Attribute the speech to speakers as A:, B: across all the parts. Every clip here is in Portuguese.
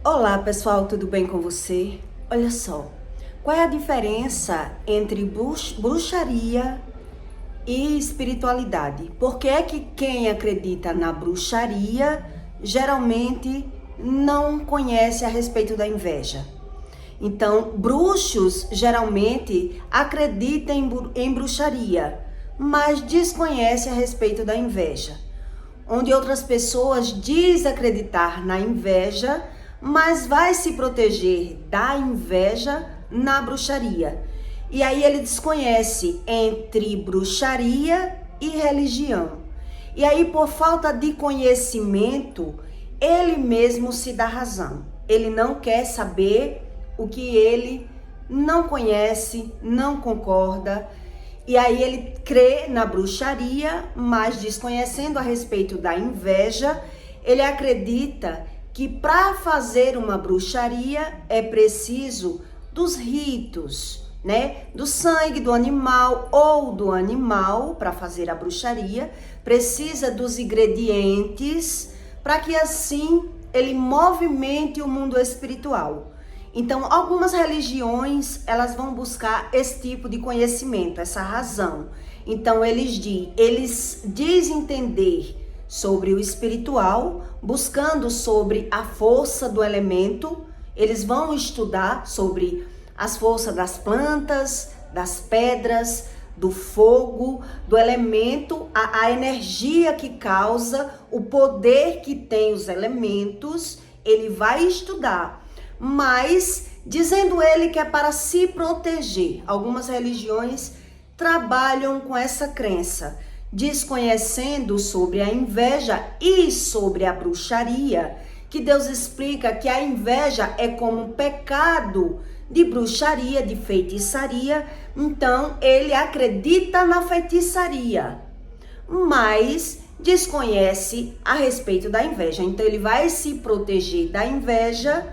A: Olá pessoal, tudo bem com você? Olha só, qual é a diferença entre bruxaria e espiritualidade? Por que é que quem acredita na bruxaria geralmente não conhece a respeito da inveja? Então, bruxos geralmente acreditam em bruxaria, mas desconhecem a respeito da inveja. Onde outras pessoas dizem acreditar na inveja, mas vai se proteger da inveja na bruxaria. E aí ele desconhece entre bruxaria e religião. E aí, por falta de conhecimento, ele mesmo se dá razão. Ele não quer saber o que ele não conhece, não concorda. E aí ele crê na bruxaria, mas desconhecendo a respeito da inveja, ele acredita que para fazer uma bruxaria é preciso dos ritos, né? Do sangue do animal ou do animal para fazer a bruxaria, precisa dos ingredientes para que assim ele movimente o mundo espiritual. Então, algumas religiões, elas vão buscar esse tipo de conhecimento, essa razão. Então, eles dizem entender sobre o espiritual, buscando sobre a força do elemento. Eles vão estudar sobre as forças das plantas, das pedras, do fogo, do elemento, a energia que causa, o poder que tem os elementos. Ele vai estudar, mas dizendo ele que é para se proteger. Algumas religiões trabalham com essa crença, desconhecendo sobre a inveja e sobre a bruxaria, que Deus explica que a inveja é como um pecado de bruxaria, de feitiçaria. Então ele acredita na feitiçaria, mas desconhece a respeito da inveja. Então ele vai se proteger da inveja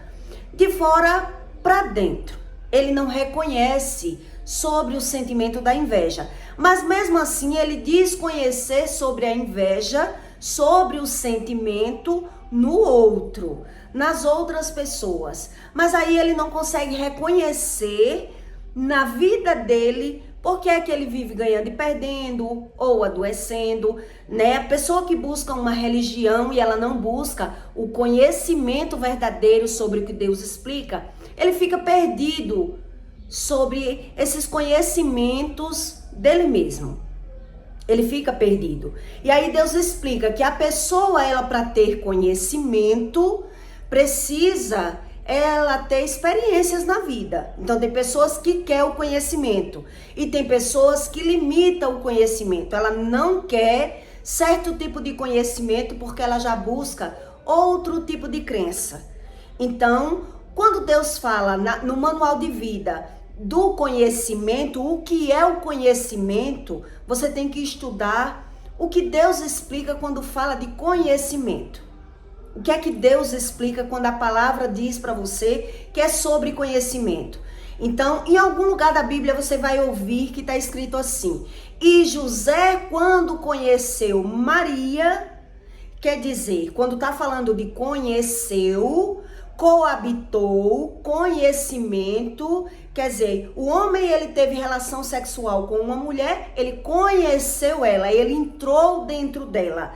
A: de fora para dentro. Ele não reconhece sobre o sentimento da inveja, mas mesmo assim ele diz conhecer sobre a inveja, sobre o sentimento no outro, nas outras pessoas. Mas aí ele não consegue reconhecer na vida dele por que é que ele vive ganhando e perdendo ou adoecendo, né? A pessoa que busca uma religião e ela não busca o conhecimento verdadeiro sobre o que Deus explica, ele fica perdido sobre esses conhecimentos dele mesmo. Ele fica perdido. E aí Deus explica que a pessoa, ela para ter conhecimento, precisa ela ter experiências na vida. Então tem pessoas que querem o conhecimento e tem pessoas que limitam o conhecimento. Ela não quer certo tipo de conhecimento porque ela já busca outro tipo de crença. Então, quando Deus fala no manual de vida do conhecimento, o que é o conhecimento, você tem que estudar o que Deus explica quando fala de conhecimento. O que é que Deus explica quando a palavra diz para você que é sobre conhecimento? Então, em algum lugar da Bíblia você vai ouvir que está escrito assim: e José, quando conheceu Maria, quer dizer, quando está falando de conheceu, coabitou, conhecimento, quer dizer, o homem ele teve relação sexual com uma mulher, ele conheceu ela, ele entrou dentro dela.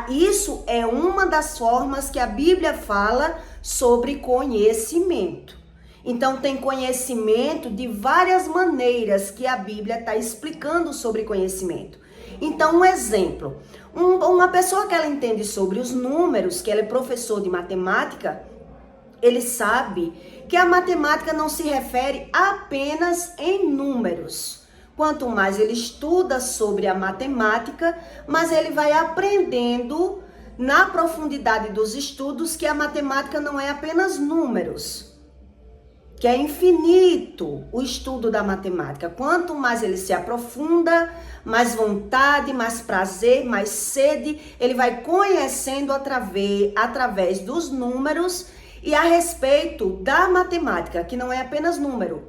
A: Isso é uma das formas que a Bíblia fala sobre conhecimento. Então tem conhecimento de várias maneiras que a Bíblia está explicando sobre conhecimento. Então, um exemplo, uma pessoa que ela entende sobre os números, que ela é professor de matemática, ele sabe que a matemática não se refere apenas em números. Quanto mais ele estuda sobre a matemática, mais ele vai aprendendo na profundidade dos estudos que a matemática não é apenas números, que é infinito o estudo da matemática. Quanto mais ele se aprofunda, mais vontade, mais prazer, mais sede, ele vai conhecendo através dos números e a respeito da matemática, que não é apenas número.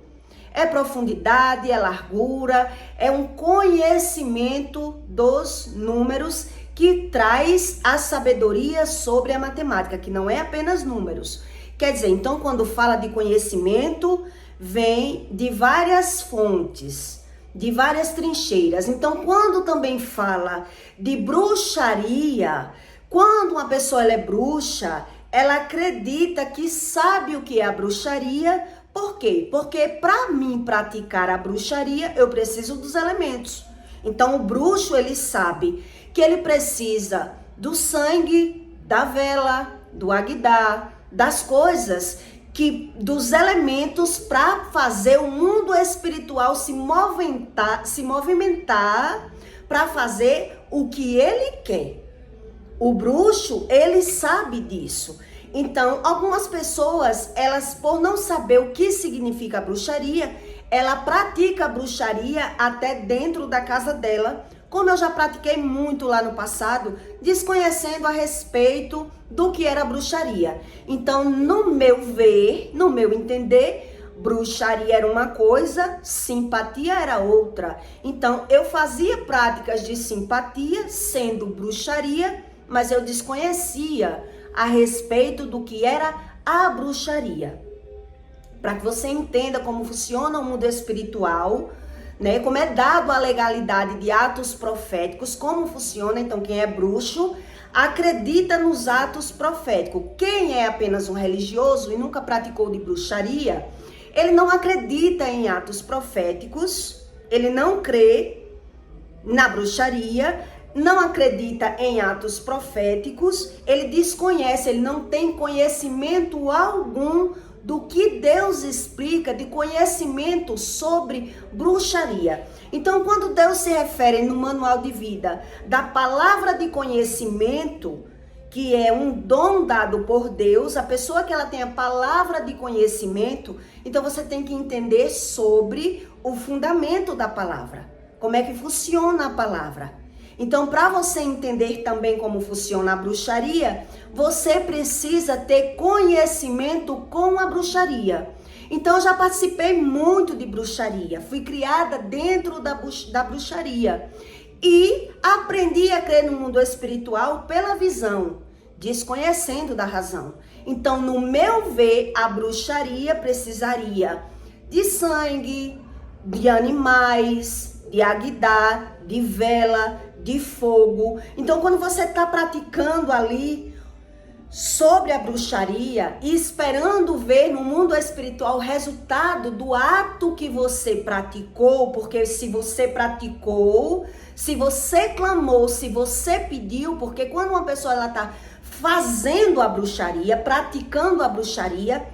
A: É profundidade, é largura, é um conhecimento dos números que traz a sabedoria sobre a matemática, que não é apenas números. Quer dizer, então quando fala de conhecimento, vem de várias fontes, de várias trincheiras. Então quando também fala de bruxaria, quando uma pessoa ela é bruxa, ela acredita que sabe o que é a bruxaria. Por quê? Porque para mim praticar a bruxaria, eu preciso dos elementos. Então o bruxo, ele sabe que ele precisa do sangue, da vela, do Agdá, das coisas, dos elementos para fazer o mundo espiritual se movimentar para fazer o que ele quer. O bruxo, ele sabe disso. Então, algumas pessoas, elas, por não saber o que significa a bruxaria, ela pratica a bruxaria até dentro da casa dela, como eu já pratiquei muito lá no passado, desconhecendo a respeito do que era bruxaria. Então, no meu ver, no meu entender, bruxaria era uma coisa, simpatia era outra. Então, eu fazia práticas de simpatia, sendo bruxaria, mas eu desconhecia a respeito do que era a bruxaria. Para que você entenda como funciona o mundo espiritual, né? Como é dado a legalidade de atos proféticos, como funciona. Então, quem é bruxo acredita nos atos proféticos. Quem é apenas um religioso e nunca praticou de bruxaria, ele não acredita em atos proféticos, ele não crê na bruxaria, não acredita em atos proféticos, ele desconhece, ele não tem conhecimento algum do que Deus explica, de conhecimento sobre bruxaria. Então, quando Deus se refere no manual de vida da palavra de conhecimento, que é um dom dado por Deus, a pessoa que ela tem a palavra de conhecimento, então você tem que entender sobre o fundamento da palavra, como é que funciona a palavra. Então, para você entender também como funciona a bruxaria, você precisa ter conhecimento com a bruxaria. Então, eu já participei muito de bruxaria, fui criada dentro da bruxaria e aprendi a crer no mundo espiritual pela visão, desconhecendo da razão. Então, no meu ver, a bruxaria precisaria de sangue, de animais, de Agdá, de vela, de fogo. Então, quando você está praticando ali sobre a bruxaria e esperando ver no mundo espiritual o resultado do ato que você praticou, porque se você praticou, se você clamou, se você pediu, porque quando uma pessoa ela está fazendo a bruxaria, praticando a bruxaria,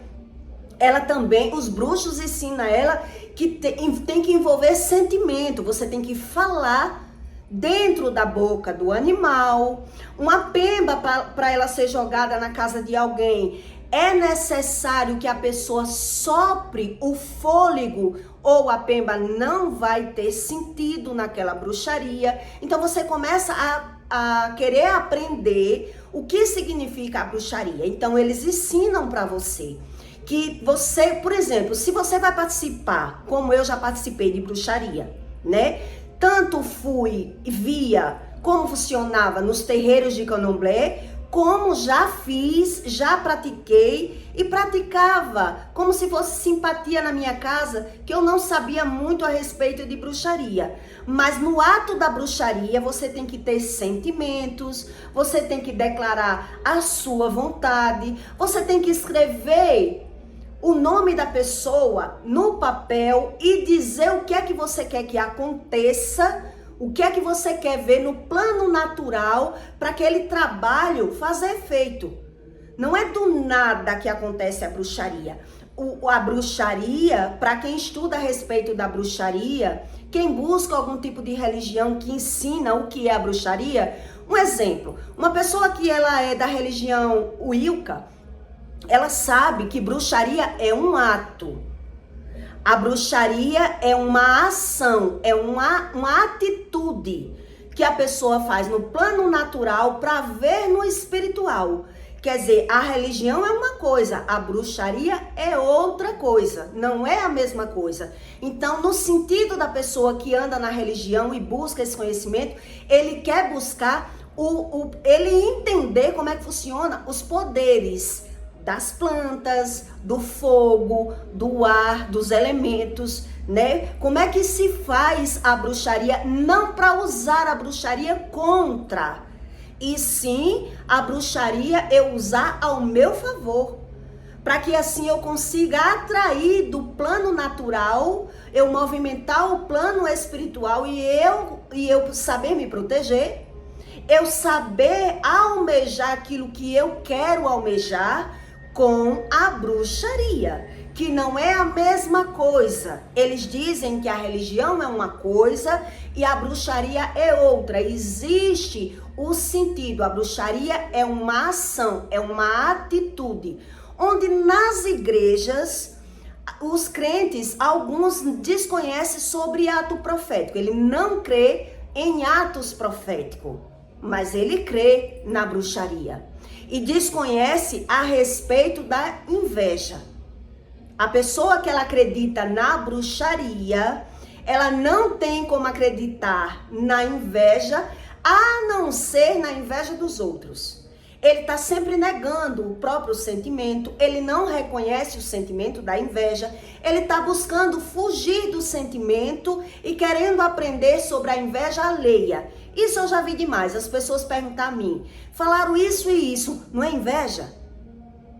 A: ela também, os bruxos ensinam ela que tem que envolver sentimento, você tem que falar dentro da boca do animal. Uma pemba, para ela ser jogada na casa de alguém, é necessário que a pessoa sopre o fôlego ou a pemba não vai ter sentido naquela bruxaria. Então você começa a querer aprender o que significa a bruxaria. Então eles ensinam para você que você, por exemplo, se você vai participar, como eu já participei de bruxaria, né? Tanto via como funcionava nos terreiros de candomblé, como já fiz, já pratiquei e praticava como se fosse simpatia na minha casa, que eu não sabia muito a respeito de bruxaria. Mas no ato da bruxaria, você tem que ter sentimentos, você tem que declarar a sua vontade, você tem que escrever o nome da pessoa no papel e dizer o que é que você quer que aconteça, o que é que você quer ver no plano natural para aquele trabalho fazer efeito. Não é do nada que acontece a bruxaria. A bruxaria, para quem estuda a respeito da bruxaria, quem busca algum tipo de religião que ensina o que é a bruxaria, um exemplo, uma pessoa que ela é da religião Wicca, ela sabe que bruxaria é um ato. A bruxaria é uma ação, é uma atitude que a pessoa faz no plano natural para ver no espiritual. Quer dizer, a religião é uma coisa, a bruxaria é outra coisa, não é a mesma coisa. Então, no sentido da pessoa que anda na religião e busca esse conhecimento, ele quer buscar ele entender como é que funciona os poderes das plantas, do fogo, do ar, dos elementos, né? Como é que se faz a bruxaria? Não para usar a bruxaria contra, e sim a bruxaria eu usar ao meu favor, para que assim eu consiga atrair do plano natural, eu movimentar o plano espiritual e eu saber me proteger, eu saber almejar aquilo que eu quero almejar com a bruxaria, que não é a mesma coisa. Eles dizem que a religião é uma coisa e a bruxaria é outra. Existe o sentido, a bruxaria é uma ação, é uma atitude, onde nas igrejas os crentes, alguns desconhecem sobre ato profético. Ele não crê em atos proféticos, mas ele crê na bruxaria e desconhece a respeito da inveja. A pessoa que ela acredita na bruxaria, ela não tem como acreditar na inveja, a não ser na inveja dos outros. Ele está sempre negando o próprio sentimento, ele não reconhece o sentimento da inveja, ele está buscando fugir do sentimento e querendo aprender sobre a inveja alheia. Isso eu já vi demais, as pessoas perguntam a mim, falaram isso e isso, não é inveja?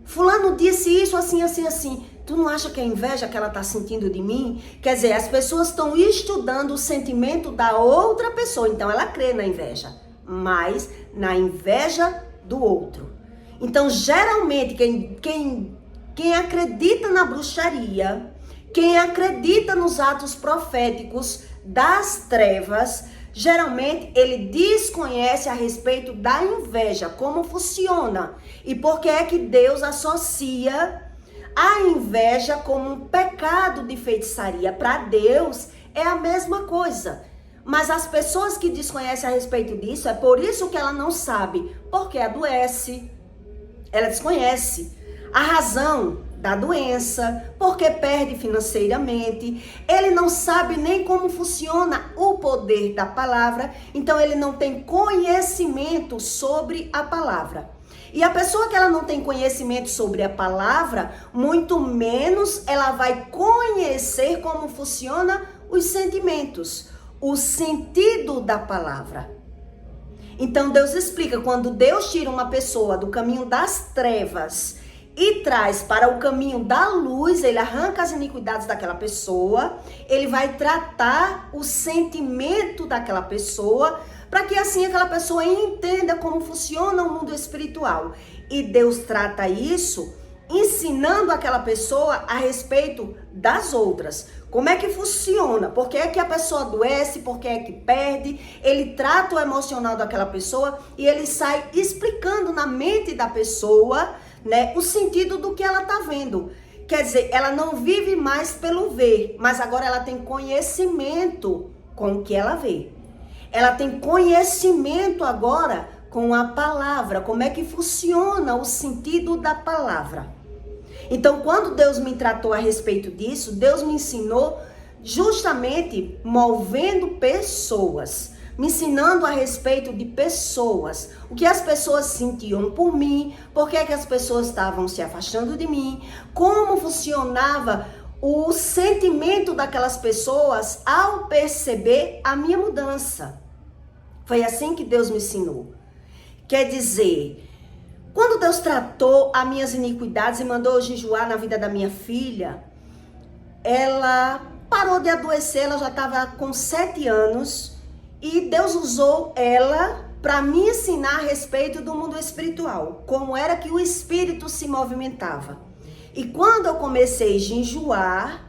A: Fulano disse isso assim, assim, assim. Tu não acha que é inveja que ela está sentindo de mim? Quer dizer, as pessoas estão estudando o sentimento da outra pessoa, então ela crê na inveja, mas na inveja do outro. Então, geralmente, quem acredita na bruxaria, quem acredita nos atos proféticos das trevas, geralmente ele desconhece a respeito da inveja, como funciona e por que é que Deus associa a inveja como um pecado de feitiçaria. Para Deus é a mesma coisa. Mas as pessoas que desconhecem a respeito disso, é por isso que ela não sabe, porque adoece, ela desconhece a razão da doença, porque perde financeiramente, ele não sabe nem como funciona o poder da palavra, então ele não tem conhecimento sobre a palavra. E a pessoa que ela não tem conhecimento sobre a palavra, muito menos ela vai conhecer como funciona os sentimentos, o sentido da palavra. Então Deus explica, quando Deus tira uma pessoa do caminho das trevas e traz para o caminho da luz, ele arranca as iniquidades daquela pessoa, ele vai tratar o sentimento daquela pessoa, para que assim aquela pessoa entenda como funciona o mundo espiritual. E Deus trata isso ensinando aquela pessoa a respeito das outras. Como é que funciona? Por que é que a pessoa adoece? Por que é que perde? Ele trata o emocional daquela pessoa e ele sai explicando na mente da pessoa, né, o sentido do que ela está vendo. Quer dizer, ela não vive mais pelo ver, mas agora ela tem conhecimento com o que ela vê. Ela tem conhecimento agora com a palavra, como é que funciona o sentido da palavra. Então, quando Deus me tratou a respeito disso, Deus me ensinou justamente movendo pessoas, me ensinando a respeito de pessoas, o que as pessoas sentiam por mim, por que as pessoas estavam se afastando de mim, como funcionava o sentimento daquelas pessoas ao perceber a minha mudança. Foi assim que Deus me ensinou. Quer dizer, quando Deus tratou as minhas iniquidades e mandou eu jejuar na vida da minha filha, ela parou de adoecer, ela já estava com 7 anos e Deus usou ela para me ensinar a respeito do mundo espiritual, como era que o espírito se movimentava. E quando eu comecei a jejuar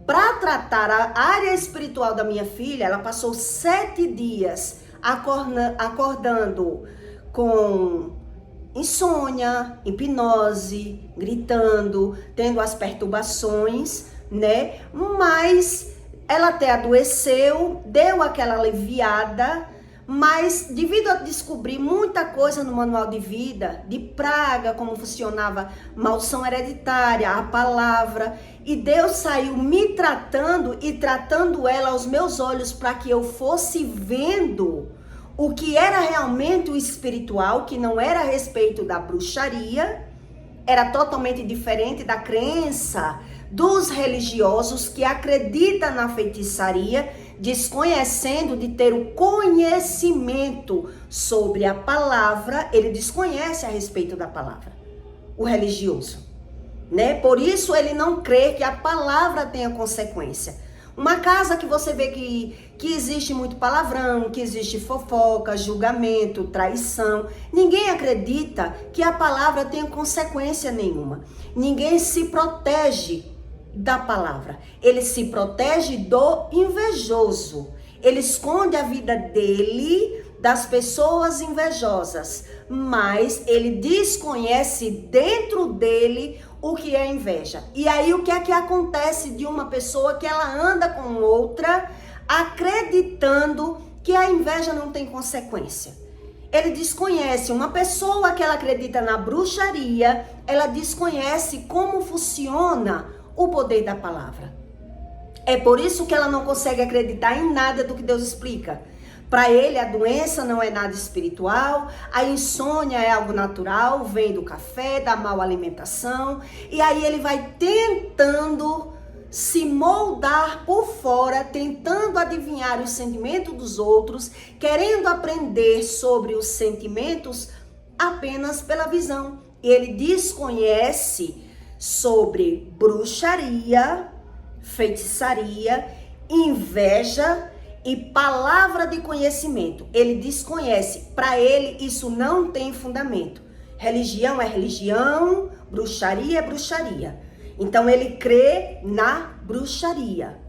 A: para tratar a área espiritual da minha filha, ela passou 7 dias acordando com insônia, hipnose, gritando, tendo as perturbações, né? Mas ela até adoeceu, deu aquela aliviada, mas devido a descobrir muita coisa no manual de vida, de praga, como funcionava maldição hereditária, a palavra, e Deus saiu me tratando e tratando ela aos meus olhos para que eu fosse vendo o que era realmente o espiritual, que não era a respeito da bruxaria, era totalmente diferente da crença dos religiosos que acreditam na feitiçaria, desconhecendo de ter o conhecimento sobre a palavra. Ele desconhece a respeito da palavra, o religioso, né? Por isso ele não crê que a palavra tenha consequência. Uma casa que você vê que existe muito palavrão, que existe fofoca, julgamento, traição. Ninguém acredita que a palavra tenha consequência nenhuma. Ninguém se protege da palavra. Ele se protege do invejoso. Ele esconde a vida dele das pessoas invejosas, mas ele desconhece dentro dele o que é inveja. E aí o que é que acontece de uma pessoa que ela anda com outra acreditando que a inveja não tem consequência? Ele desconhece. Uma pessoa que ela acredita na bruxaria, ela desconhece como funciona o poder da palavra. É por isso que ela não consegue acreditar em nada do que Deus explica. Para ele, a doença não é nada espiritual, a insônia é algo natural, vem do café, da mal alimentação. E aí ele vai tentando se moldar por fora, tentando adivinhar os sentimentos dos outros, querendo aprender sobre os sentimentos apenas pela visão. E ele desconhece sobre bruxaria, feitiçaria, inveja e palavra de conhecimento. Ele desconhece. Para ele, isso não tem fundamento. Religião é religião, bruxaria é bruxaria. Então, ele crê na bruxaria,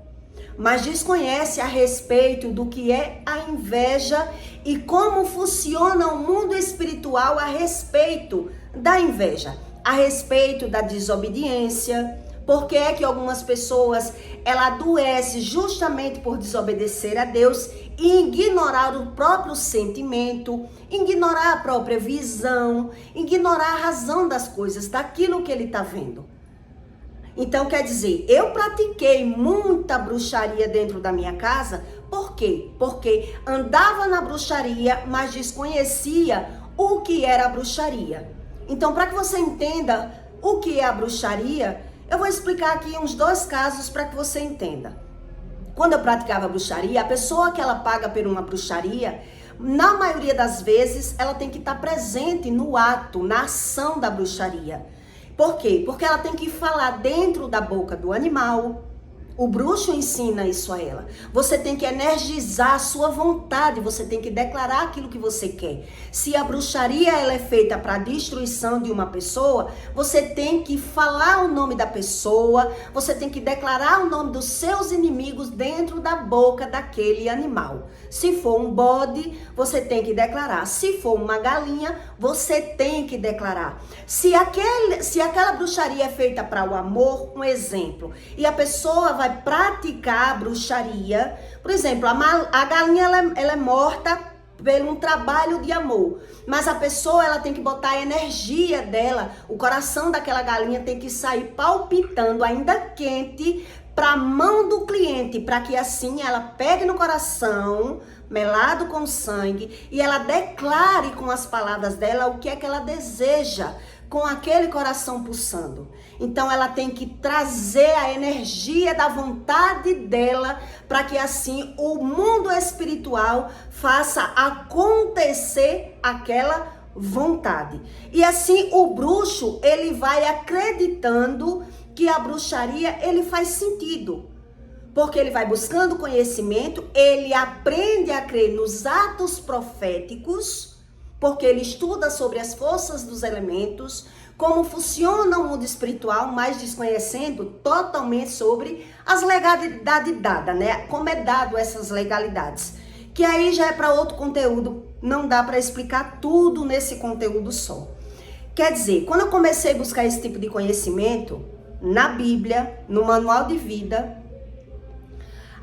A: mas desconhece a respeito do que é a inveja e como funciona o mundo espiritual a respeito da inveja, a respeito da desobediência. Por que é que algumas pessoas, ela adoece justamente por desobedecer a Deus e ignorar o próprio sentimento, ignorar a própria visão, ignorar a razão das coisas, daquilo que ele está vendo. Então, quer dizer, eu pratiquei muita bruxaria dentro da minha casa. Por quê? Porque andava na bruxaria, mas desconhecia o que era a bruxaria. Então, para que você entenda o que é a bruxaria, eu vou explicar aqui uns 2 casos para que você entenda. Quando eu praticava bruxaria, a pessoa que ela paga por uma bruxaria, na maioria das vezes, ela tem que estar presente no ato, na ação da bruxaria. Por quê? Porque ela tem que falar dentro da boca do animal. O bruxo ensina isso a ela. Você tem que energizar a sua vontade, você tem que declarar aquilo que você quer. Se a bruxaria ela é feita para a destruição de uma pessoa, você tem que falar o nome da pessoa, você tem que declarar o nome dos seus inimigos dentro da boca daquele animal. Se for um bode, você tem que declarar. Se for uma galinha, você tem que declarar. Se aquela bruxaria é feita para o amor, um exemplo, e a pessoa vai praticar a bruxaria, por exemplo, a galinha ela é morta por um trabalho de amor, mas a pessoa ela tem que botar a energia dela, o coração daquela galinha tem que sair palpitando ainda quente para a mão do cliente, para que assim ela pegue no coração, melado com sangue, e ela declare com as palavras dela o que é que ela deseja, com aquele coração pulsando. Então ela tem que trazer a energia da vontade dela para que assim o mundo espiritual faça acontecer aquela vontade. E assim o bruxo, ele vai acreditando que a bruxaria, ele faz sentido. Porque ele vai buscando conhecimento, ele aprende a crer nos atos proféticos, porque ele estuda sobre as forças dos elementos, como funciona o mundo espiritual, mas desconhecendo totalmente sobre as legalidades dadas, né? Como é dado essas legalidades. Que aí já é para outro conteúdo, não dá para explicar tudo nesse conteúdo só. Quer dizer, quando eu comecei a buscar esse tipo de conhecimento, na Bíblia, no manual de vida,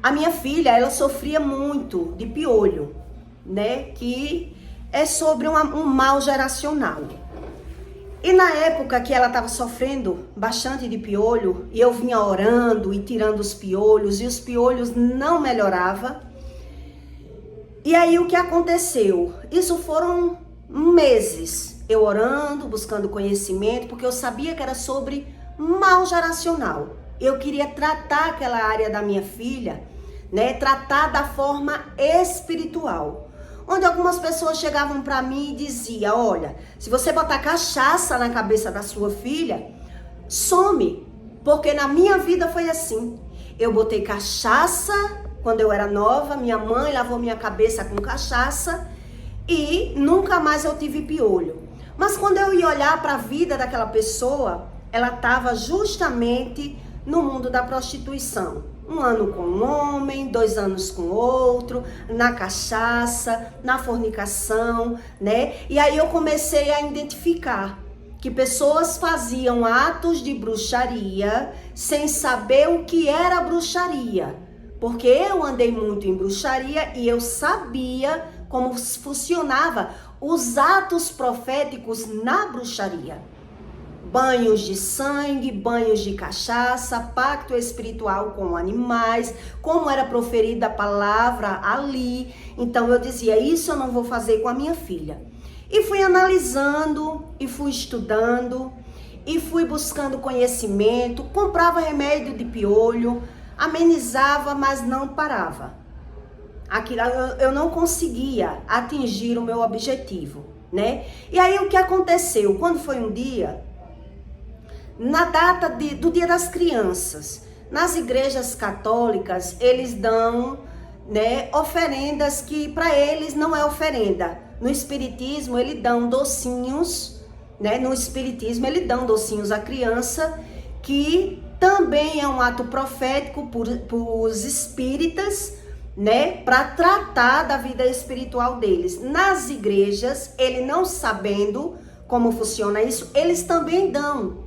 A: a minha filha, ela sofria muito de piolho, né? Que é sobre um mal geracional. E na época que ela estava sofrendo bastante de piolho, e eu vinha orando e tirando os piolhos, e os piolhos não melhoravam. E aí o que aconteceu? Isso foram meses eu orando, buscando conhecimento, porque eu sabia que era sobre mal geracional. Eu queria tratar aquela área da minha filha, né? Tratar da forma espiritual. Onde algumas pessoas chegavam para mim e diziam, olha, se você botar cachaça na cabeça da sua filha, some. Porque na minha vida foi assim. Eu botei cachaça quando eu era nova, minha mãe lavou minha cabeça com cachaça e nunca mais eu tive piolho. Mas quando eu ia olhar para a vida daquela pessoa, ela estava justamente no mundo da prostituição. 1 ano com um homem, 2 anos com outro, na cachaça, na fornicação, né? E aí eu comecei a identificar que pessoas faziam atos de bruxaria sem saber o que era bruxaria. Porque eu andei muito em bruxaria e eu sabia como funcionava os atos proféticos na bruxaria. Banhos de sangue, banhos de cachaça, pacto espiritual com animais, como era proferida a palavra ali. Então eu dizia, isso eu não vou fazer com a minha filha. E fui analisando, e fui estudando, e fui buscando conhecimento, comprava remédio de piolho, amenizava, mas não parava. Aquilo, eu não conseguia atingir o meu objetivo, né? E aí o que aconteceu? Quando foi um dia, na data do Dia das Crianças, nas igrejas católicas, eles dão, né, oferendas que para eles não é oferenda. No espiritismo, eles dão docinhos, né? No espiritismo, eles dão docinhos à criança, que também é um ato profético por os espíritas, né, para tratar da vida espiritual deles. Nas igrejas, ele não sabendo como funciona isso, eles também dão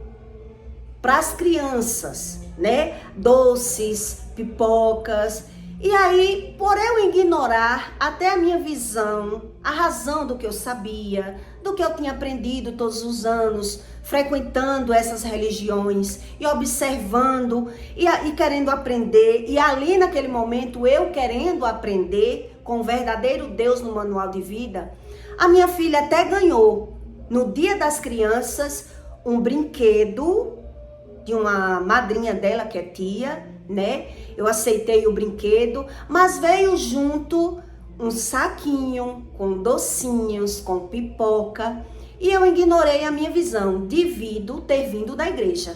A: para as crianças, né, doces, pipocas. E aí, por eu ignorar até a minha visão, a razão do que eu sabia, do que eu tinha aprendido todos os anos, frequentando essas religiões e observando e querendo aprender, e ali naquele momento eu querendo aprender com o verdadeiro Deus no manual de vida, a minha filha até ganhou, no Dia das Crianças, um brinquedo de uma madrinha dela, que é tia, né? Eu aceitei o brinquedo, mas veio junto um saquinho com docinhos, com pipoca, e eu ignorei a minha visão devido ter vindo da igreja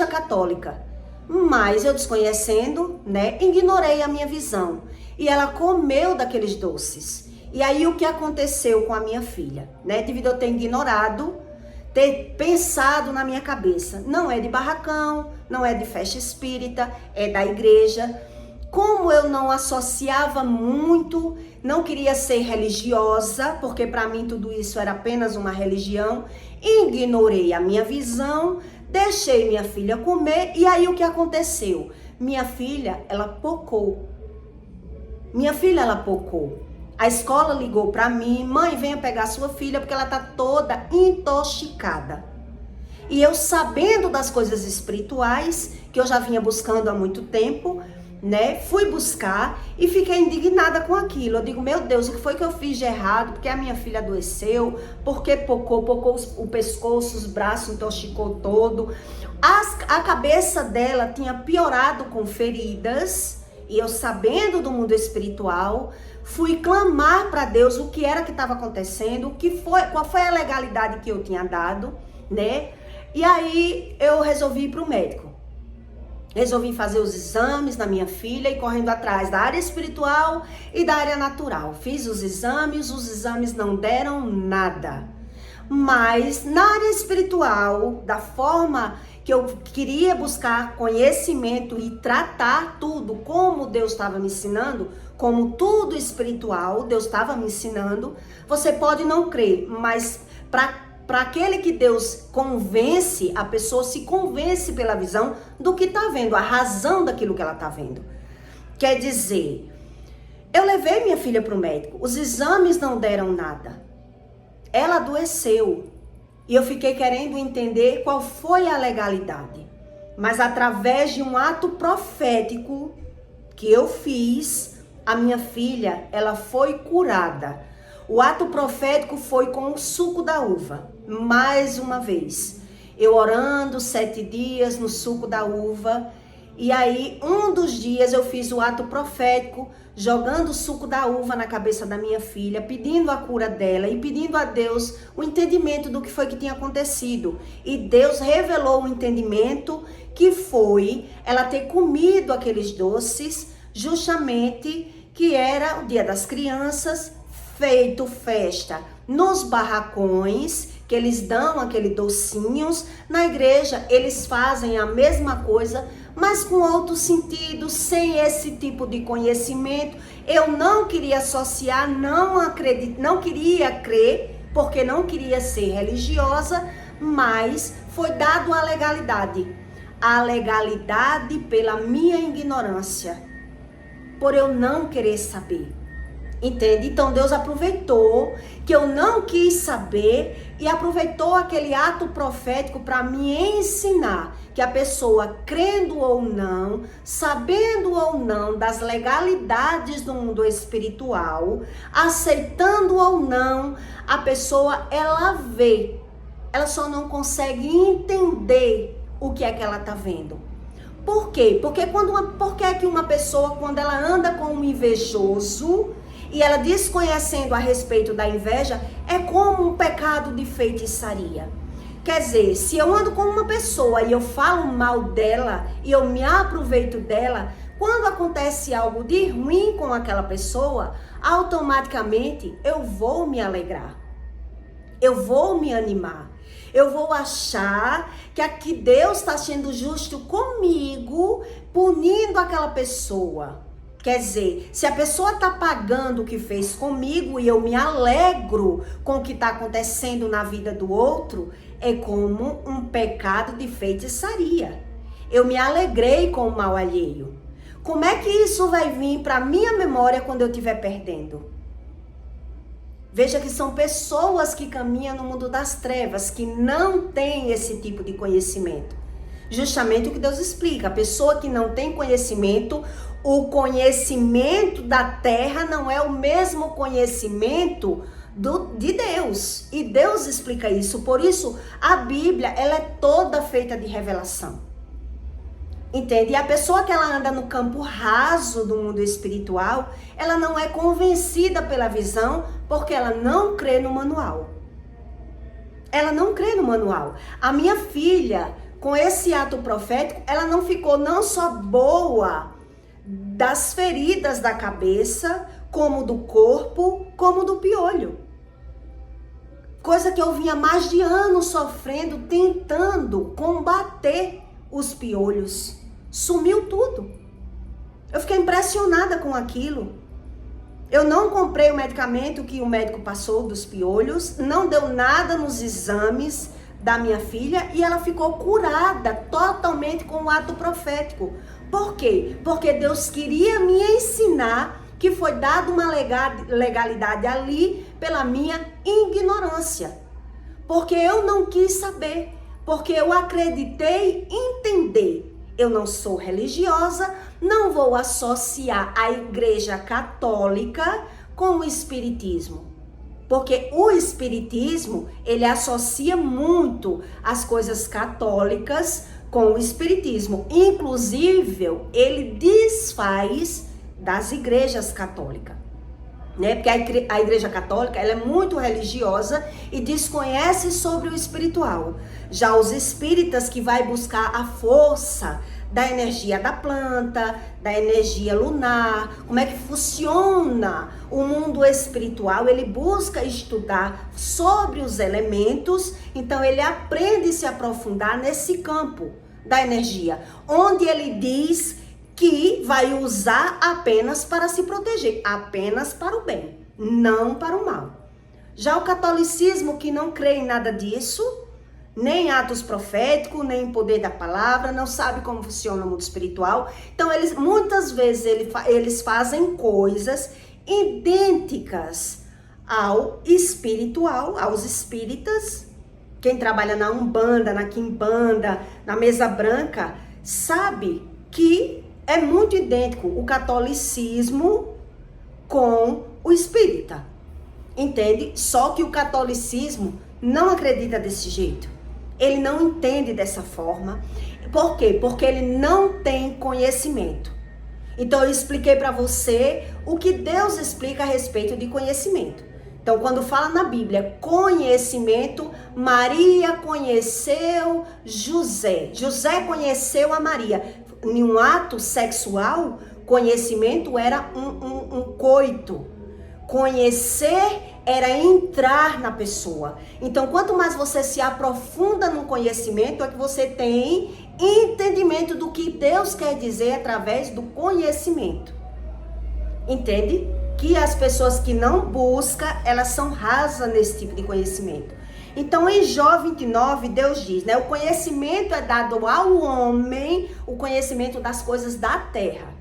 A: católica. Mas eu desconhecendo, né, ignorei a minha visão. E ela comeu daqueles doces. E aí o que aconteceu com a minha filha, né? Devido a eu ter ignorado, ter pensado na minha cabeça, não é de barracão, não é de festa espírita, é da igreja. Como eu não associava muito, não queria ser religiosa, porque para mim tudo isso era apenas uma religião, ignorei a minha visão, deixei minha filha comer, e aí o que aconteceu? Minha filha, ela pocou. A escola ligou para mim, mãe, venha pegar sua filha porque ela tá toda intoxicada. E eu sabendo das coisas espirituais, que eu já vinha buscando há muito tempo, né? Fui buscar e fiquei indignada com aquilo. Eu digo, meu Deus, o que foi que eu fiz de errado? Porque a minha filha adoeceu, porque pocou o pescoço, os braços, intoxicou todo. A cabeça dela tinha piorado com feridas. E eu, sabendo do mundo espiritual, fui clamar para Deus o que era que estava acontecendo, qual foi a legalidade que eu tinha dado, né? E aí eu resolvi ir para o médico. Resolvi fazer os exames na minha filha e correndo atrás da área espiritual e da área natural. Fiz os exames não deram nada. Mas na área espiritual, da forma que eu queria buscar conhecimento e tratar tudo como Deus estava me ensinando, como tudo espiritual Deus estava me ensinando, você pode não crer, mas para aquele que Deus convence, a pessoa se convence pela visão do que está vendo, a razão daquilo que ela está vendo. Quer dizer, eu levei minha filha para o médico, os exames não deram nada. Ela adoeceu e eu fiquei querendo entender qual foi a legalidade. Mas através de um ato profético que eu fiz, a minha filha, ela foi curada. O ato profético foi com o suco da uva, mais uma vez. Eu orando 7 dias no suco da uva, e aí um dos dias eu fiz o ato profético, jogando o suco da uva na cabeça da minha filha, pedindo a cura dela e pedindo a Deus o entendimento do que foi que tinha acontecido. E Deus revelou o entendimento que foi ela ter comido aqueles doces, justamente que era o Dia das Crianças, feito festa nos barracões, que eles dão aqueles docinhos. Na igreja eles fazem a mesma coisa, mas com outro sentido, sem esse tipo de conhecimento. Eu não queria associar, não queria crer, porque não queria ser religiosa, mas foi dado a legalidade. A legalidade pela minha ignorância, por eu não querer saber. Entende? Então Deus aproveitou que eu não quis saber e aproveitou aquele ato profético para me ensinar que a pessoa, crendo ou não, sabendo ou não das legalidades do mundo espiritual, aceitando ou não, a pessoa, ela vê, ela só não consegue entender o que é que ela está vendo. Por quê? Porque por que é que uma pessoa, quando ela anda com um invejoso e ela desconhecendo a respeito da inveja, é como um pecado de feitiçaria? Quer dizer, se eu ando com uma pessoa e eu falo mal dela e eu me aproveito dela, quando acontece algo de ruim com aquela pessoa, automaticamente eu vou me alegrar, eu vou me animar. Eu vou achar que aqui Deus está sendo justo comigo, punindo aquela pessoa. Quer dizer, se a pessoa está pagando o que fez comigo e eu me alegro com o que está acontecendo na vida do outro, é como um pecado de feitiçaria. Eu me alegrei com o mal alheio. Como é que isso vai vir para a minha memória quando eu estiver perdendo? Veja que são pessoas que caminham no mundo das trevas, que não têm esse tipo de conhecimento. Justamente o que Deus explica. A pessoa que não tem conhecimento, o conhecimento da terra não é o mesmo conhecimento de Deus. E Deus explica isso. Por isso, a Bíblia, ela é toda feita de revelação. Entende? E a pessoa que ela anda no campo raso do mundo espiritual, ela não é convencida pela visão, porque ela não crê no manual. Ela não crê no manual. A minha filha, com esse ato profético, ela não ficou não só boa das feridas da cabeça, como do corpo, como do piolho. Coisa que eu vinha mais de anos sofrendo, tentando combater os piolhos. Sumiu tudo. Eu fiquei impressionada com aquilo. Eu não comprei o medicamento que o médico passou dos piolhos, não deu nada nos exames da minha filha e ela ficou curada totalmente com o ato profético. Por quê? Porque Deus queria me ensinar que foi dada uma legalidade ali pela minha ignorância. Porque eu não quis saber, porque eu acreditei entender. Eu não sou religiosa, não vou associar a Igreja Católica com o Espiritismo. Porque o Espiritismo, ele associa muito as coisas católicas com o Espiritismo. Inclusive, ele desfaz das igrejas católicas. Né? Porque a Igreja Católica, ela é muito religiosa e desconhece sobre o espiritual. Já os espíritas que vai buscar a força da energia da planta, da energia lunar, como é que funciona o mundo espiritual, ele busca estudar sobre os elementos, então ele aprende a se aprofundar nesse campo da energia, onde ele diz que vai usar apenas para se proteger, apenas para o bem, não para o mal. Já o catolicismo, que não crê em nada disso, nem atos proféticos, nem em poder da palavra, não sabe como funciona o mundo espiritual. Então, muitas vezes eles fazem coisas idênticas ao espiritual, aos espíritas. Quem trabalha na Umbanda, na Quimbanda, na Mesa Branca, sabe que é muito idêntico o catolicismo com o espírita. Entende? Só que o catolicismo não acredita desse jeito. Ele não entende dessa forma. Por quê? Porque ele não tem conhecimento. Então eu expliquei para você o que Deus explica a respeito de conhecimento. Então quando fala na Bíblia conhecimento, Maria conheceu José. José conheceu a Maria. Em um ato sexual, conhecimento era um coito. Conhecer era entrar na pessoa. Então, quanto mais você se aprofunda no conhecimento, é que você tem entendimento do que Deus quer dizer através do conhecimento. Entende? Que as pessoas que não buscam, elas são rasas nesse tipo de conhecimento. Então, em Jó 29, Deus diz, né? O conhecimento é dado ao homem, o conhecimento das coisas da terra.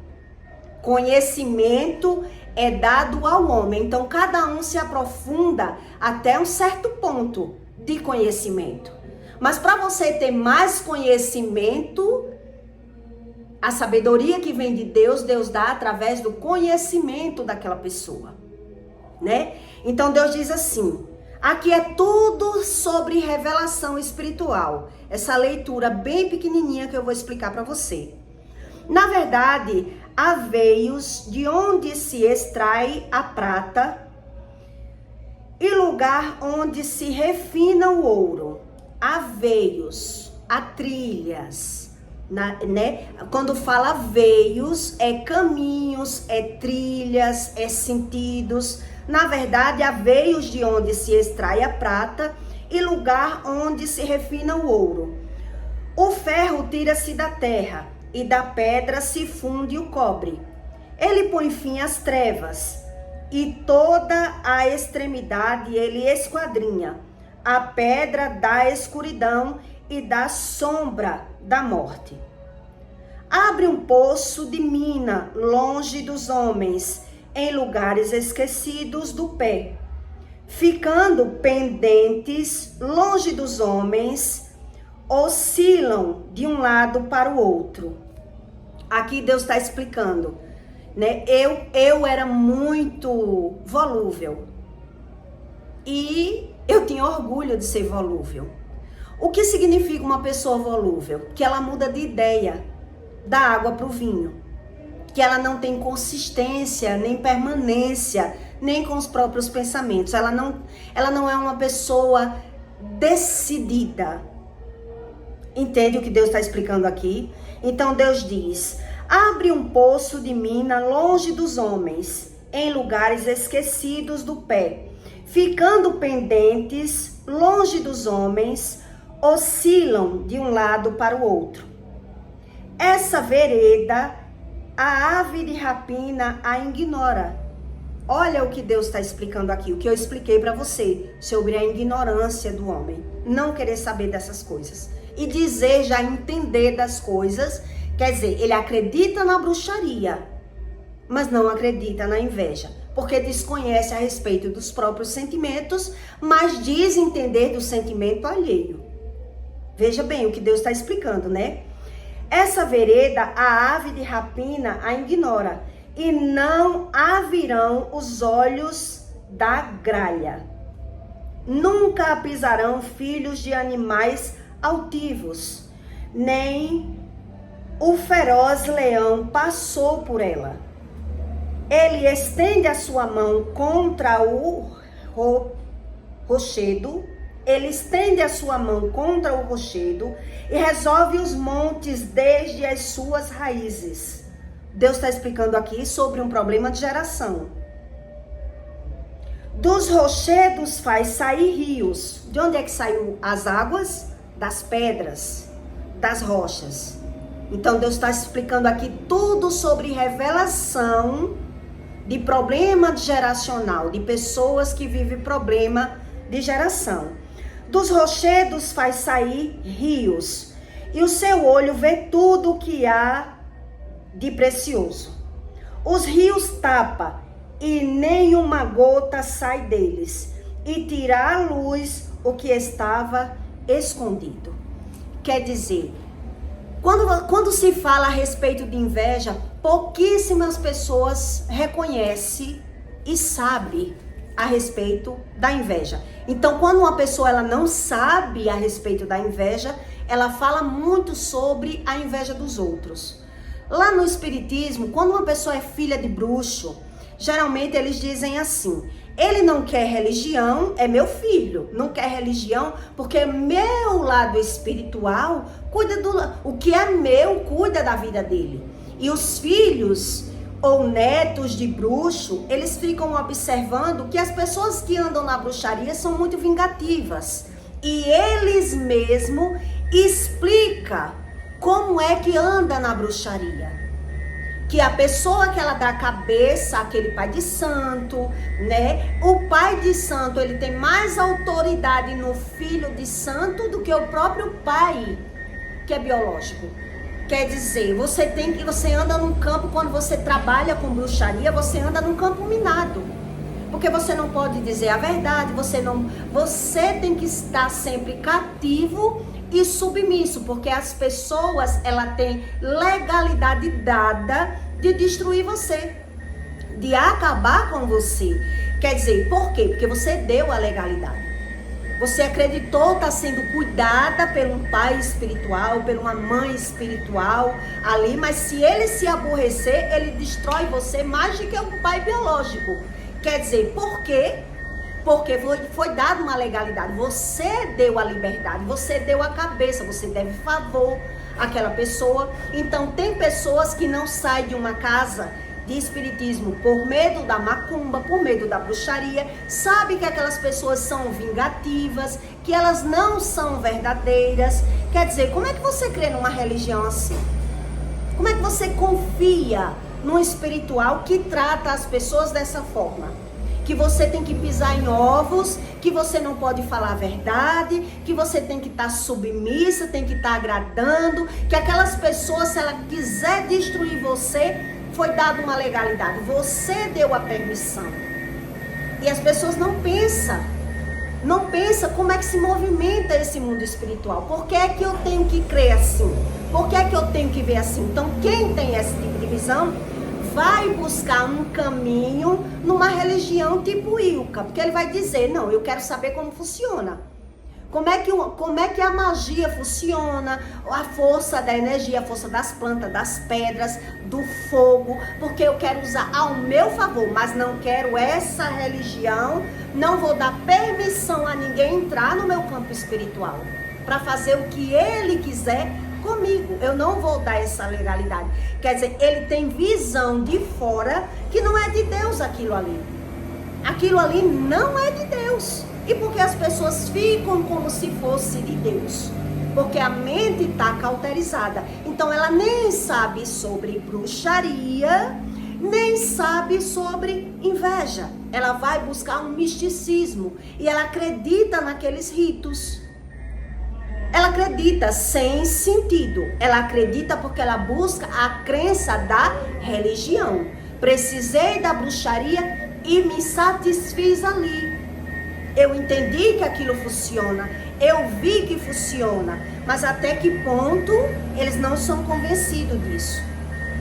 A: Conhecimento é dado ao homem. Então, cada um se aprofunda até um certo ponto de conhecimento. Mas para você ter mais conhecimento, a sabedoria que vem de Deus, Deus dá através do conhecimento daquela pessoa, né? Então, Deus diz assim, aqui é tudo sobre revelação espiritual. Essa leitura bem pequenininha que eu vou explicar para você. Na verdade, há veios de onde se extrai a prata e lugar onde se refina o ouro. Há veios, há trilhas, né? Quando fala veios, é caminhos, é trilhas, é sentidos. Na verdade, há veios de onde se extrai a prata e lugar onde se refina o ouro. O ferro tira-se da terra e da pedra se funde o cobre. Ele põe fim às trevas e toda a extremidade ele esquadrinha. A pedra da escuridão e da sombra da morte. Abre um poço de mina longe dos homens, em lugares esquecidos do pé, ficando pendentes longe dos homens, oscilam de um lado para o outro. Aqui Deus está explicando, né? Eu era muito volúvel e eu tinha orgulho de ser volúvel. O que significa uma pessoa volúvel? Que ela muda de ideia da água para o vinho, que ela não tem consistência, nem permanência, nem com os próprios pensamentos. Ela não é uma pessoa decidida. Entende o que Deus está explicando aqui? Então Deus diz, abre um poço de mina longe dos homens, em lugares esquecidos do pé, ficando pendentes longe dos homens, oscilam de um lado para o outro. Essa vereda, a ave de rapina a ignora. Olha o que Deus está explicando aqui, o que eu expliquei para você sobre a ignorância do homem. Não querer saber dessas coisas. E dizer já entender das coisas, quer dizer, ele acredita na bruxaria, mas não acredita na inveja. Porque desconhece a respeito dos próprios sentimentos, mas diz entender do sentimento alheio. Veja bem o que Deus está explicando, né? Essa vereda, a ave de rapina a ignora, e não a virão os olhos da gralha. Nunca a pisarão filhos de animais altivos, nem o feroz leão passou por ela. Ele estende a sua mão contra o rochedo, ele estende a sua mão contra o rochedo e resolve os montes desde as suas raízes. Deus está explicando aqui sobre um problema de geração. Dos rochedos faz sair rios. De onde é que saem as águas? Das pedras, das rochas. Então Deus está explicando aqui tudo sobre revelação de problema geracional, de pessoas que vivem problema de geração. Dos rochedos faz sair rios, e o seu olho vê tudo o que há de precioso. Os rios tapa, e nenhuma gota sai deles, e tira à luz o que estava escondido. Quer dizer, quando se fala a respeito de inveja, pouquíssimas pessoas reconhecem e sabem a respeito da inveja. Então, quando uma pessoa ela não sabe a respeito da inveja, ela fala muito sobre a inveja dos outros. Lá no espiritismo, quando uma pessoa é filha de bruxo, geralmente eles dizem assim: ele não quer religião, é meu filho, não quer religião porque meu lado espiritual cuida o que é meu, cuida da vida dele. E os filhos ou netos de bruxo, eles ficam observando que as pessoas que andam na bruxaria são muito vingativas. E eles mesmos explicam como é que anda na bruxaria. Que a pessoa que ela dá cabeça àquele pai de santo, né? O pai de santo, ele tem mais autoridade no filho de santo do que o próprio pai, que é biológico. Quer dizer, você anda num campo, quando você trabalha com bruxaria, você anda num campo minado. Porque você não pode dizer a verdade, você tem que estar sempre cativo e submisso, porque as pessoas, ela tem legalidade dada de destruir você, de acabar com você. Quer dizer, por quê? Porque você deu a legalidade. Você acreditou estar sendo cuidada por um pai espiritual, por uma mãe espiritual ali, mas se ele se aborrecer, ele destrói você mais do que o pai biológico. Quer dizer, por quê? Porque foi dada uma legalidade. Você deu a liberdade, você deu a cabeça, você deve favor àquela pessoa. Então, tem pessoas que não saem de uma casa de espiritismo por medo da macumba, por medo da bruxaria, sabe que aquelas pessoas são vingativas, que elas não são verdadeiras. Quer dizer, como é que você crê numa religião assim? Como é que você confia num espiritual que trata as pessoas dessa forma? Que você tem que pisar em ovos, que você não pode falar a verdade, que você tem que estar submissa, tem que estar agradando, que aquelas pessoas, se ela quiser destruir você, foi dada uma legalidade, você deu a permissão. E as pessoas não pensam como é que se movimenta esse mundo espiritual. Por que é que eu tenho que crer assim? Por que é que eu tenho que ver assim? Então, quem tem esse tipo de visão vai buscar um caminho numa religião tipo Ilka, porque ele vai dizer: não, eu quero saber como funciona. Como é que a magia funciona, a força da energia, a força das plantas, das pedras, do fogo, porque eu quero usar ao meu favor, mas não quero essa religião, não vou dar permissão a ninguém entrar no meu campo espiritual para fazer o que ele quiser comigo. Eu não vou dar essa legalidade. Quer dizer, ele tem visão de fora que não é de Deus aquilo ali. Aquilo ali não é de Deus. E porque as pessoas ficam como se fosse de Deus? Porque a mente está cauterizada. Então ela nem sabe sobre bruxaria, nem sabe sobre inveja. Ela vai buscar um misticismo e ela acredita naqueles ritos. Ela acredita sem sentido. Ela acredita porque ela busca a crença da religião. Precisei da bruxaria e me satisfiz ali. Eu entendi que aquilo funciona, eu vi que funciona, mas até que ponto eles não são convencidos disso,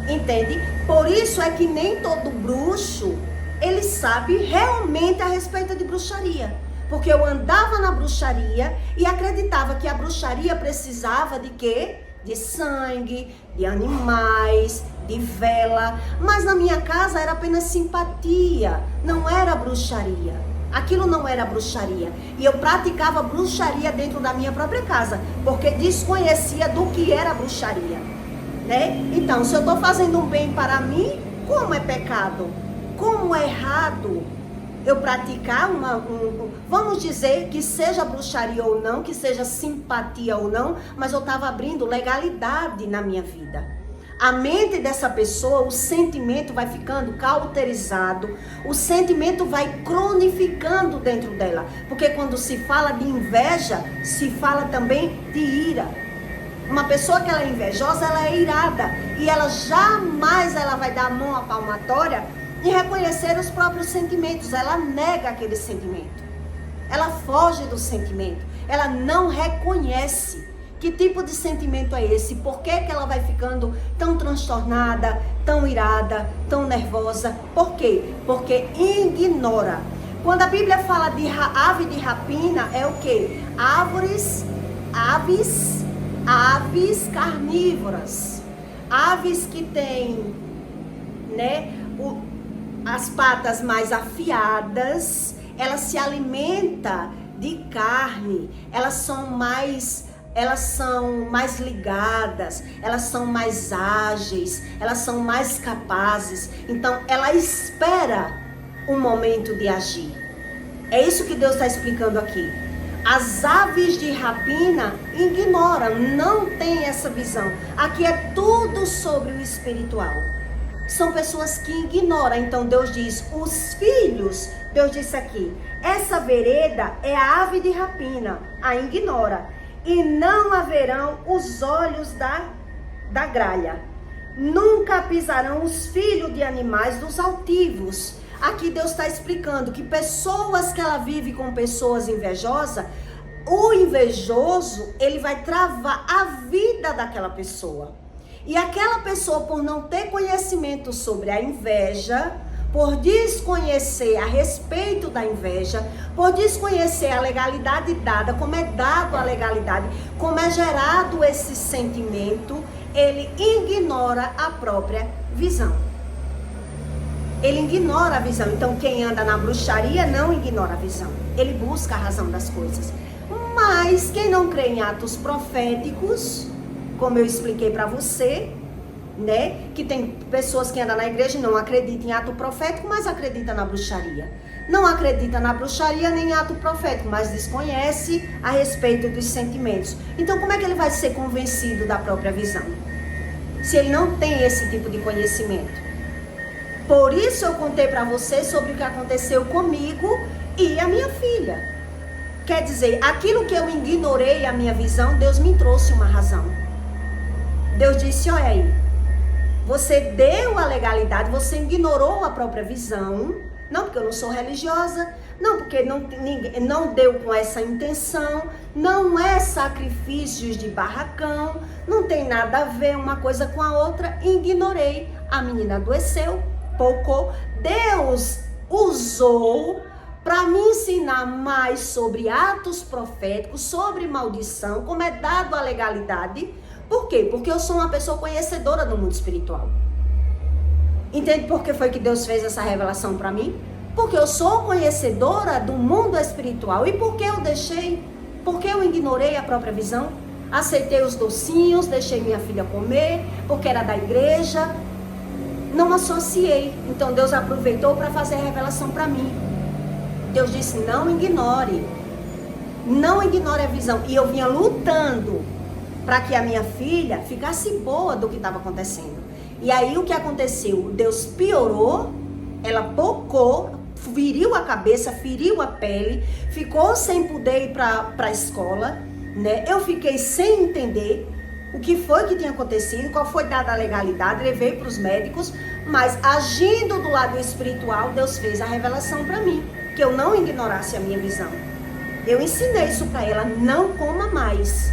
A: entende? Por isso é que nem todo bruxo, ele sabe realmente a respeito de bruxaria. Porque eu andava na bruxaria e acreditava que a bruxaria precisava de quê? De sangue, de animais, de vela, mas na minha casa era apenas simpatia, não era bruxaria. Aquilo não era bruxaria. E eu praticava bruxaria dentro da minha própria casa, porque desconhecia do que era bruxaria, né? Então, se eu estou fazendo um bem para mim, como é pecado? Como é errado eu praticar vamos dizer que seja bruxaria ou não, que seja simpatia ou não, mas eu estava abrindo legalidade na minha vida. A mente dessa pessoa, o sentimento vai ficando cauterizado, o sentimento vai cronificando dentro dela. Porque quando se fala de inveja, se fala também de ira. Uma pessoa que ela é invejosa, ela é irada. E ela jamais vai dar a mão à palmatória e reconhecer os próprios sentimentos. Ela nega aquele sentimento. Ela foge do sentimento. Ela não reconhece. Que tipo de sentimento é esse? Por que ela vai ficando tão transtornada, tão irada, tão nervosa? Por quê? Porque ignora. Quando a Bíblia fala de ave de rapina, é o quê? Aves carnívoras. Aves que têm, né, as patas mais afiadas, ela se alimenta de carne, elas são mais ligadas, elas são mais ágeis, elas são mais capazes. Então, ela espera um momento de agir. É isso que Deus está explicando aqui. As aves de rapina ignoram, não tem essa visão. Aqui é tudo sobre o espiritual. São pessoas que ignoram. Então Deus diz, os filhos, Deus disse aqui, essa vereda é a ave de rapina, a ignora. E não haverão os olhos da gralha. Nunca pisarão os filhos de animais dos altivos. Aqui Deus está explicando que pessoas que ela vive com pessoas invejosas, o invejoso, ele vai travar a vida daquela pessoa. E aquela pessoa, por não ter conhecimento sobre a inveja, por desconhecer a respeito da inveja, por desconhecer a legalidade dada, como é dado a legalidade, como é gerado esse sentimento, ele ignora a própria visão. Ele ignora a visão. Então, quem anda na bruxaria não ignora a visão. Ele busca a razão das coisas. Mas quem não crê em atos proféticos, como eu expliquei para você, né? Que tem pessoas que andam na igreja e não acreditam em ato profético, mas acreditam na bruxaria. Não acredita na bruxaria nem em ato profético, mas desconhece a respeito dos sentimentos. Então, como é que ele vai ser convencido da própria visão? Se ele não tem esse tipo de conhecimento. Por isso eu contei para você sobre o que aconteceu comigo e a minha filha. Quer dizer, aquilo que eu ignorei a minha visão, Deus me trouxe uma razão. Deus disse, olha aí, você deu a legalidade, você ignorou a própria visão. Não porque eu não sou religiosa, não porque não deu com essa intenção, não é sacrifícios de barracão, não tem nada a ver uma coisa com a outra, ignorei. A menina adoeceu, pouco. Deus usou para me ensinar mais sobre atos proféticos, sobre maldição, como é dado a legalidade. Por quê? Porque eu sou uma pessoa conhecedora do mundo espiritual. Entende por que foi que Deus fez essa revelação para mim? Porque eu sou conhecedora do mundo espiritual. E por que eu deixei? Porque eu ignorei a própria visão? Aceitei os docinhos, deixei minha filha comer, porque era da igreja. Não associei. Então Deus aproveitou para fazer a revelação para mim. Deus disse, não ignore. Não ignore a visão. E eu vinha lutando para que a minha filha ficasse boa do que estava acontecendo. E aí o que aconteceu? Deus piorou, ela pocou, feriu a cabeça, feriu a pele, ficou sem poder ir para a escola, né? Eu fiquei sem entender o que foi que tinha acontecido, qual foi dada a legalidade, levei para os médicos, mas agindo do lado espiritual, Deus fez a revelação para mim, que eu não ignorasse a minha visão. Eu ensinei isso para ela, não coma mais,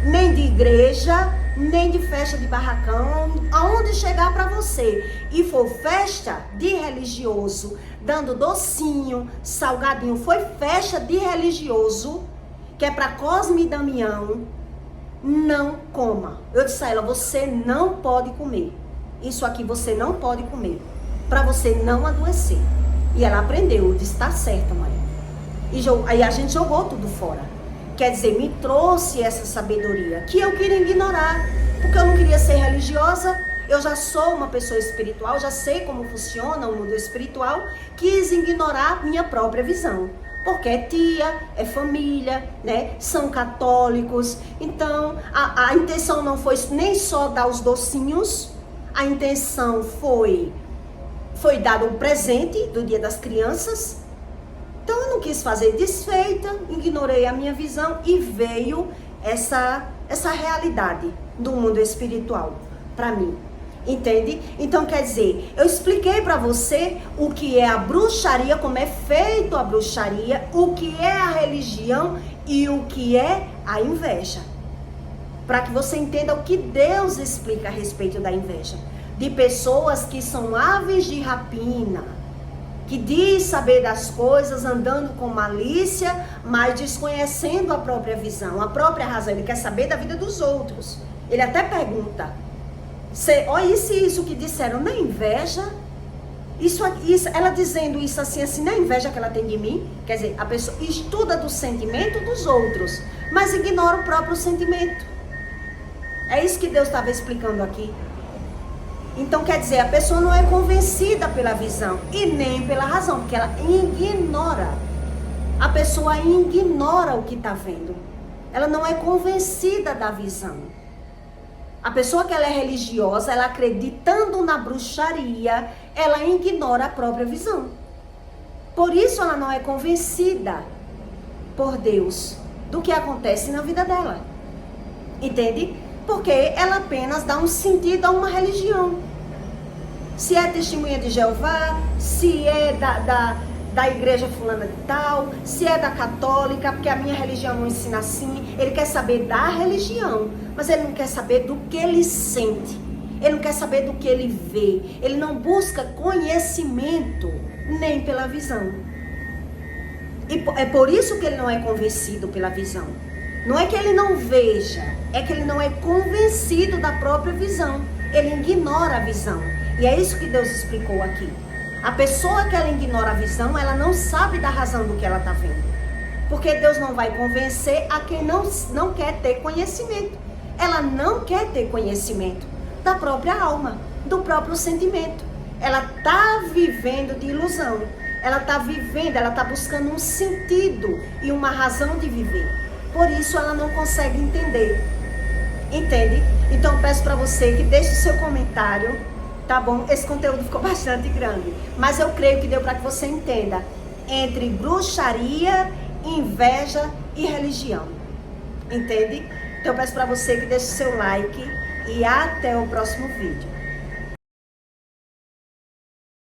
A: nem de igreja, nem de festa de barracão, aonde chegar para você e for festa de religioso, dando docinho, salgadinho, foi festa de religioso, que é para Cosme e Damião, não coma. Eu disse a ela, você não pode comer, isso aqui você não pode comer, para você não adoecer. E ela aprendeu, eu disse, tá certo, mãe. E aí a gente jogou tudo fora. Quer dizer, me trouxe essa sabedoria que eu queria ignorar, porque eu não queria ser religiosa, eu já sou uma pessoa espiritual, já sei como funciona o mundo espiritual, quis ignorar minha própria visão, porque é tia, é família, né? São católicos, então a intenção não foi nem só dar os docinhos, a intenção foi dar um presente do Dia das Crianças. Então eu não quis fazer desfeita, ignorei a minha visão e veio essa realidade do mundo espiritual para mim, entende? Então quer dizer, eu expliquei para você o que é a bruxaria, como é feito a bruxaria, o que é a religião e o que é a inveja, para que você entenda o que Deus explica a respeito da inveja, de pessoas que são aves de rapina, que diz saber das coisas, andando com malícia, mas desconhecendo a própria visão, a própria razão. Ele quer saber da vida dos outros. Ele até pergunta, olha isso que disseram, na inveja? Isso, ela dizendo isso assim, na inveja que ela tem de mim? Quer dizer, a pessoa estuda do sentimento dos outros, mas ignora o próprio sentimento. É isso que Deus estava explicando aqui. Então, quer dizer, a pessoa não é convencida pela visão e nem pela razão, porque ela ignora. A pessoa ignora o que está vendo. Ela não é convencida da visão. A pessoa que ela é religiosa, ela acreditando na bruxaria, ela ignora a própria visão. Por isso ela não é convencida por Deus do que acontece na vida dela. Entende? Porque ela apenas dá um sentido a uma religião. Se é testemunha de Jeová, se é da igreja fulana de tal, se é da católica, porque a minha religião não ensina assim. Ele quer saber da religião, mas ele não quer saber do que ele sente. Ele não quer saber do que ele vê. Ele não busca conhecimento nem pela visão. E é por isso que ele não é convencido pela visão. Não é que ele não veja, é que ele não é convencido da própria visão. Ele ignora a visão. E é isso que Deus explicou aqui. A pessoa que ela ignora a visão, ela não sabe da razão do que ela está vendo. Porque Deus não vai convencer a quem não quer ter conhecimento. Ela não quer ter conhecimento da própria alma, do próprio sentimento. Ela está vivendo de ilusão. Ela está vivendo, ela está buscando um sentido e uma razão de viver. Por isso ela não consegue entender. Entende? Então eu peço para você que deixe o seu comentário, tá bom? Esse conteúdo ficou bastante grande, mas eu creio que deu para que você entenda entre bruxaria, inveja e religião. Entende? Então eu peço para você que deixe o seu like e até o próximo vídeo.